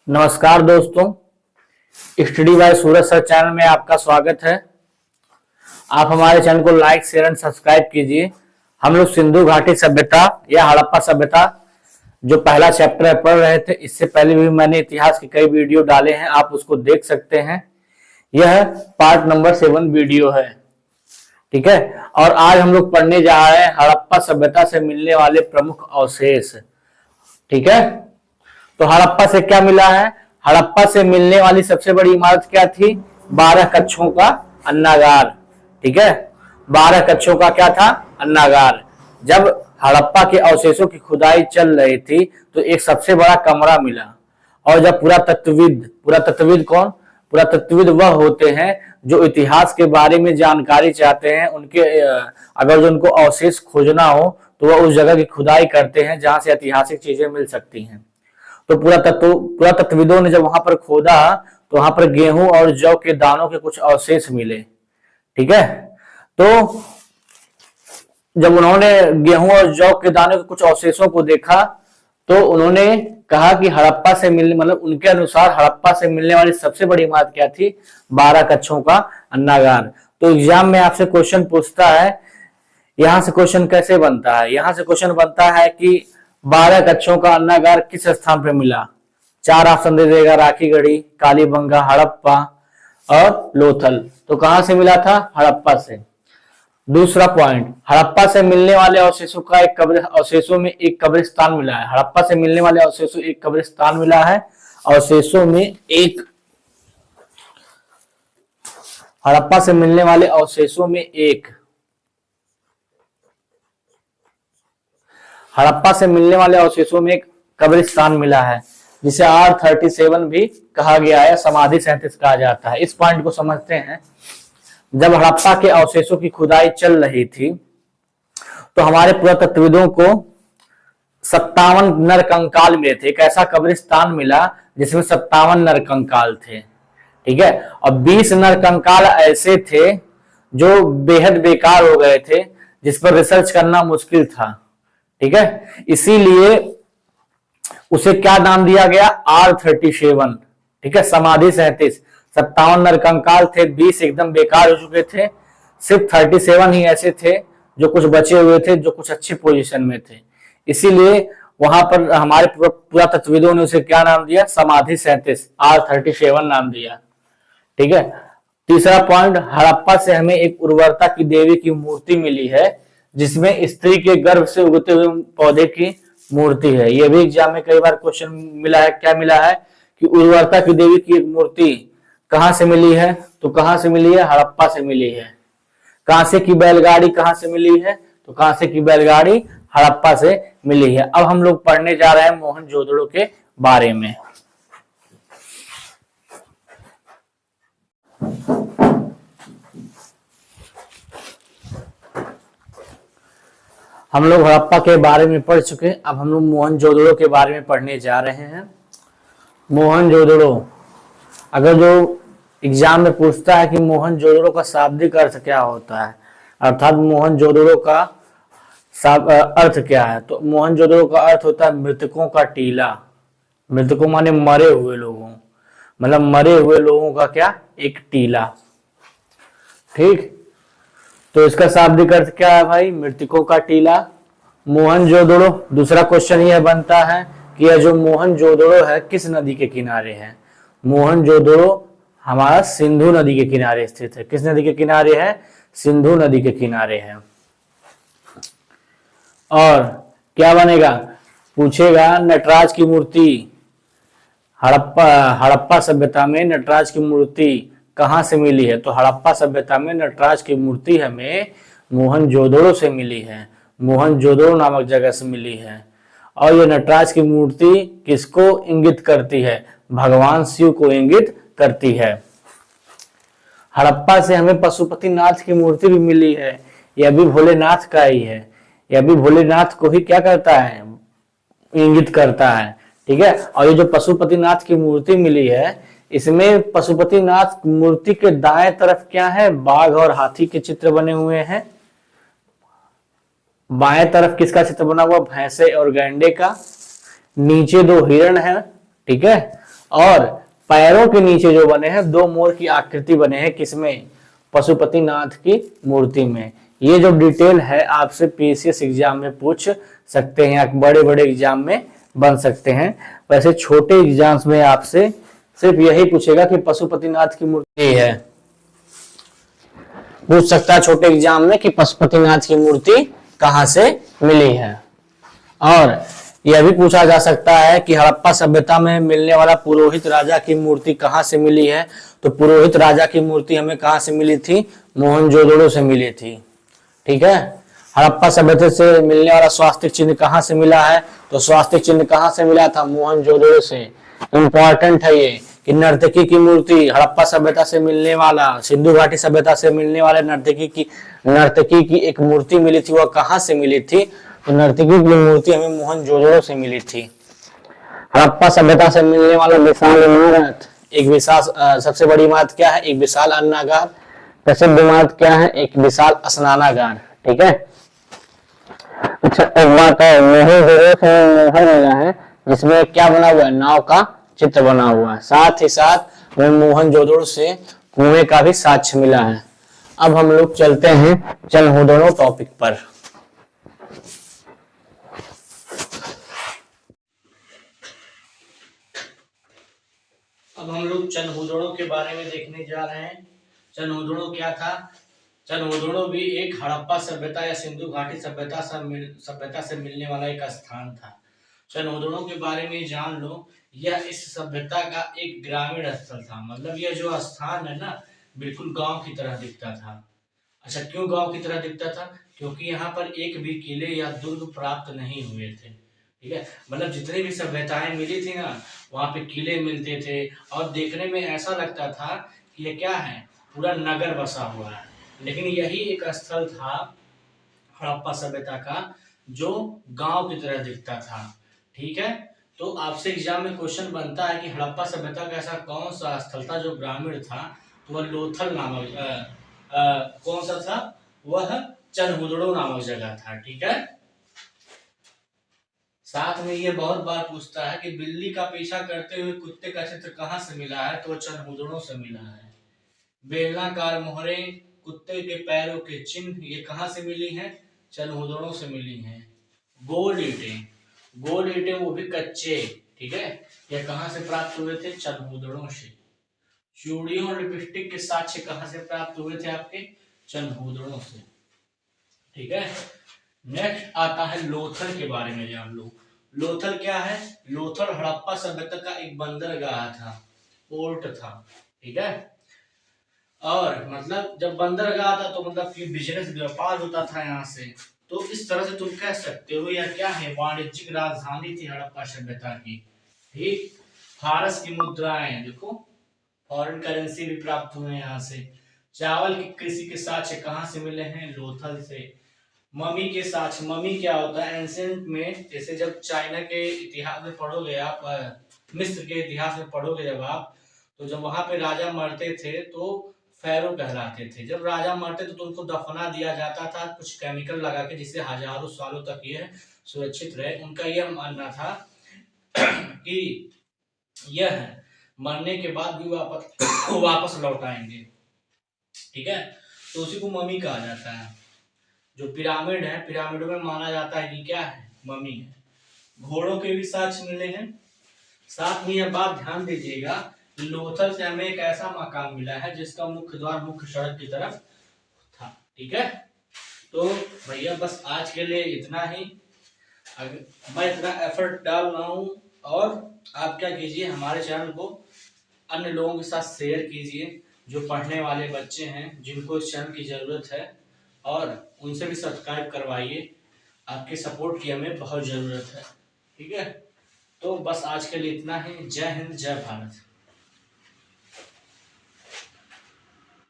नमस्कार दोस्तों, study bye सूरज sir channel में आपका स्वागत है। आप हमारे चैनल को लाइक शेयर एंड सब्सक्राइब कीजिए। हम लोग सिंधु घाटी सभ्यता या हड़प्पा सभ्यता जो पहला चैप्टर है पढ़ रहे थे। इससे पहले भी मैंने इतिहास के कई वीडियो डाले हैं, आप उसको देख सकते हैं। यह पार्ट नंबर 7 वीडियो है, ठीक है। और आज हम लोग पढ़ने जा रहे हैं हड़प्पा सभ्यता से मिलने वाले प्रमुख अवशेष, ठीक है। तो हड़प्पा से क्या मिला है? हड़प्पा से मिलने वाली सबसे बड़ी इमारत क्या थी? 12 कक्षों का अन्नागार, ठीक है। 12 कक्षों का क्या था? अन्नागार। जब हड़प्पा के अवशेषों की खुदाई चल रही थी तो एक सबसे बड़ा कमरा मिला। और जब पुरातत्वविद कौन? पुरातत्वविद वह होते हैं जो इतिहास के बारे में जानकारी चाहते हैं। उनके अगर जो उनको अवशेष खोजना हो तो वह उस जगह की खुदाई करते हैं जहां से ऐतिहासिक चीजें मिल सकती हैं। तो पुरातत्वविदों ने जब वहां पर खोदा तो वहां पर गेहूं और जौ के दानों के कुछ अवशेष मिले, ठीक है। तो जब उन्होंने गेहूं और जौ के दानों के कुछ अवशेषों को देखा तो उन्होंने कहा कि हड़प्पा से मिलने मतलब उनके अनुसार हड़प्पा से मिलने वाली सबसे बड़ी इमारत क्या थी? 12 कक्षों का अन्नागार। तो एग्जाम में आपसे क्वेश्चन पूछता है, यहां से क्वेश्चन कैसे बनता है? यहां से क्वेश्चन बनता है कि 12 कक्षों का अन्नागार किस स्थान पर मिला? 4 ऑप्शन दे देगा, राखीगढ़ी, कालीबंगा, हड़प्पा और लोथल। तो कहां से मिला था? हड़प्पा से। दूसरा पॉइंट, हड़प्पा से मिलने वाले अवशेषों में एक कब्रिस्तान मिला है। हड़प्पा से मिलने वाले अवशेषों एक कब्रिस्तान मिला है। अवशेषों में एक हड़प्पा से मिलने वाले अवशेषों में एक हड़प्पा से मिलने वाले अवशेषों में एक कब्रिस्तान मिला है जिसे R37 भी कहा गया है, समाधि 37 कहा जाता है। इस पॉइंट को समझते हैं। जब हड़प्पा के अवशेषों की खुदाई चल रही थी तो हमारे पुरातत्वविदों को 57 नरकंकाल मिले थे। एक ऐसा कब्रिस्तान मिला जिसमें 57 नरकंकाल थे, ठीक है। और 20 नरकंकाल ऐसे थे जो बेहद बेकार हो गए थे, जिस पर रिसर्च करना मुश्किल था, ठीक है। इसीलिए उसे क्या नाम दिया गया? R37, ठीक है, समाधि 37। 57 नरकंकाल थे, 20 एकदम बेकार हो चुके थे, सिर्फ 37 ही ऐसे थे जो कुछ बचे हुए थे, जो कुछ अच्छी पोजीशन में थे। इसीलिए वहां पर हमारे पुरातत्वविदों ने उसे क्या नाम दिया? समाधि 37, R37 नाम दिया, ठीक है। तीसरा पॉइंट, हड़प्पा से हमें एक उर्वरता की देवी की मूर्ति मिली है जिसमें स्त्री के गर्भ से उगते हुए पौधे की मूर्ति है। यह भी एग्जाम में कई बार क्वेश्चन मिला है। क्या मिला है कि उर्वरता की देवी की एक मूर्ति कहां से मिली है? तो कहां से मिली है? हड़प्पा से मिली है। कांसे की बैलगाड़ी कहां से मिली है? तो कांसे की बैलगाड़ी हड़प्पा से मिली है। अब हम लोग पढ़ने जा रहे हैं मोहनजोदड़ो के बारे में। हम लोग हड़प्पा के बारे में पढ़ चुके, अब हम लोग मोहनजोदड़ो के बारे में पढ़ने जा रहे हैं। मोहनजोदड़ो, अगर जो एग्जाम में पूछता है कि मोहनजोदड़ो का शाब्दिक अर्थ क्या होता है, अर्थात मोहनजोदड़ो का अर्थ क्या है, तो मोहनजोदड़ो का अर्थ होता है मृतकों का टीला। मृतकों माने मरे हुए लोगों, मतलब मरे हुए लोगों का क्या? एक टीला, ठीक। तो इसका शाब्दिक अर्थ क्या है भाई? मृतकों का टीला। मोहनजोदड़ो, दूसरा क्वेश्चन यह बनता है कि यह जो मोहनजोदड़ो है किस नदी के किनारे है? मोहनजोदड़ो हमारा सिंधु नदी के किनारे स्थित है। किस नदी के किनारे है? सिंधु नदी के किनारे है। और क्या बनेगा? पूछेगा नटराज की मूर्ति, हड़प्पा सभ्यता में नटराज की मूर्ति कहां से मिली है? तो हड़प्पा सभ्यता में नटराज की मूर्ति हमें मोहनजोदड़ो से मिली है, मोहनजोदड़ो नामक जगह से मिली है। और ये नटराज की मूर्ति किसको इंगित करती है? भगवान शिव को इंगित करती है। हड़प्पा से हमें पशुपतिनाथ की मूर्ति भी मिली है, यह भी भोलेनाथ का ही है। यह भी भोलेनाथ को ही क्या करता है? इंगित करता है, ठीक है। और ये जो पशुपतिनाथ की मूर्ति मिली है, इसमें पशुपतिनाथ मूर्ति के दाएं तरफ क्या है? बाघ और हाथी के चित्र बने हुए हैं। बाएं तरफ किसका चित्र बना हुआ? भैंसे और गैंडे का। नीचे 2 हिरण है, ठीक है। और पैरों के नीचे जो बने हैं 2 मोर की आकृति बने हैं, किसमें? पशुपतिनाथ की मूर्ति में। ये जो डिटेल है आपसे पीसीएस एग्जाम में पूछ सकते हैं, बड़े बड़े एग्जाम में बन सकते हैं। वैसे छोटे एग्जाम्स में आपसे सिर्फ यही पूछेगा कि पशुपतिनाथ की मूर्ति है, पूछ सकता है छोटे एग्जाम में कि पशुपतिनाथ की मूर्ति कहां से मिली है। और यह भी पूछा जा सकता है कि हड़प्पा सभ्यता में मिलने वाला पुरोहित राजा की मूर्ति कहां से मिली है। तो पुरोहित राजा की मूर्ति हमें कहां से मिली थी? मोहनजोदड़ो से मिली थी। ठीक है। हड़प्पा सभ्यता से मिलने वाला स्वास्तिक चिन्ह कहां से मिला है? तो स्वास्तिक चिन्ह कहां से मिला था? मोहनजोदड़ो से। इंपॉर्टेंट है ये कि नर्तकी की मूर्ति हड़प्पा सभ्यता से मिलने वाला, सिंधु घाटी सभ्यता से मिलने वाले नर्तकी की एक मूर्ति मिली थी, वह कहां से मिली थी? तो नर्तकी की मूर्ति हमें मोहनजोदड़ो से मिली थी। हड़प्पा सभ्यता से मिलने वाला विशाल इमारत, एक विशाल सबसे बड़ी इमारत क्या है? एक विशाल अन्नागार। प्रसिद्ध इमारत क्या है? एक विशाल स्नानागार। ठीक है। अच्छा, एक बात है, मोहनजोदड़ो से मोहर मिला है जिसमें क्या बना हुआ है? नाव का चित्र बना हुआ है। साथ ही साथ मोहनजोदड़ो से कुएं का भी साक्ष्य मिला है। अब हम लोग चलते हैं चनहुदड़ो टॉपिक पर। अब हम लोग चनहुदड़ो के बारे में देखने जा रहे हैं। चनहुदड़ो क्या था? चनहुदड़ो भी एक हड़प्पा सभ्यता या सिंधु घाटी सभ्यता से मिलने वाला एक स्थान था। चनहुदड़ो के बारे में जान लो, यह इस सभ्यता का एक ग्रामीण स्थल था। मतलब यह जो स्थान है ना, बिल्कुल गांव की तरह दिखता था। अच्छा, क्यों गांव की तरह दिखता था? क्योंकि यहाँ पर एक भी किले या दुर्ग प्राप्त नहीं हुए थे। ठीक है। मतलब जितनी भी सभ्यताएं मिली थी ना, वहां पे किले मिलते थे और देखने में ऐसा लगता था कि ये क्या है, पूरा नगर बसा हुआ है। लेकिन यही एक स्थल था हड़प्पा सभ्यता का जो गांव की तरह दिखता था। ठीक है। तो आपसे एग्जाम में क्वेश्चन बनता है कि हड़प्पा सभ्यता का ऐसा कौन सा स्थल था जो ग्रामीण था? तो वह लोथल नामक कौन सा था? वह चनहुदड़ो नामक जगह था। ठीक है। साथ में ये बहुत बार पूछता है कि बिल्ली का पीछा करते हुए कुत्ते का चित्र कहां से मिला है? तो चनहुदड़ो से मिला है। बेलनाकार मोहरे, कुत्ते के पैरों के चिन्ह, ये कहां से मिली हैं? चनहुदड़ो से मिली हैं। गोल ईंटें, गोल ईंटें वो भी कच्चे। ठीक है। ये कहां से प्राप्त हुए थे? चनहुदड़ो से। चूड़ियों और लिपस्टिक के साक्ष्य कहां से प्राप्त हुए थे? आपके चनहुदड़ो से। ठीक है। नेक्स्ट आता है लोथल के बारे में जान लो। लोथल क्या है? लोथल हड़प्पा सभ्यता का एक बंदरगाह था, पोर्ट था। ठीक है। और मतलब जब बंदरगाह था तो मतलब कि बिजनेस व्यापार होता था यहाँ से। तो इस तरह से तुम कह सकते हो यह क्या है? वाणिज्यिक राजधानी थी हड़प्पा सभ्यता की। ठीक। फारस की मुद्राएं देखो, फॉरेन करेंसी भी प्राप्त हुए यहाँ से। चावल की कृषि के साक्ष्य कहाँ से मिले हैं? लोथल से। ममी के साक्ष्य, ममी क्या होता है? एंशिएंट में, जैसे जब चाइना के इतिहास में पढ़ोगे आप, मिस्र के इतिहास में पढ़ोगे जब आप, तो जब वहां पे राजा मरते थे तो फैरो कहलाते थे। जब राजा मरते तो उनको दफना दिया जाता था कुछ केमिकल लगा के, जिससे हजारों सालों तक ये सुरक्षित रहे। उनका यह मानना था कि यह मरने के बाद भी वापस लौट आएंगे। ठीक है। तो उसी को ममी कहा जाता है। जो पिरामिड है, पिरामिडों में माना जाता है कि क्या है? ममी है। घोड़ों के भी साक्ष्य मिले हैं। साथ में यह बात ध्यान दीजिएगा, लोथल से हमें एक ऐसा मकान मिला है जिसका मुख्य द्वार मुख्य सड़क की तरफ था। ठीक है। तो भैया बस आज के लिए इतना ही। मैं इतना एफर्ट डाल रहा हूँ और आप क्या कीजिए, हमारे चैनल को अन्य लोगों के साथ शेयर कीजिए जो पढ़ने वाले बच्चे हैं, जिनको इस चैनल की जरूरत है, और उनसे भी सब्सक्राइब करवाइए। आपके सपोर्ट की हमें बहुत जरूरत है। ठीक है। तो बस आज के लिए इतना ही। जय हिंद, जय भारत।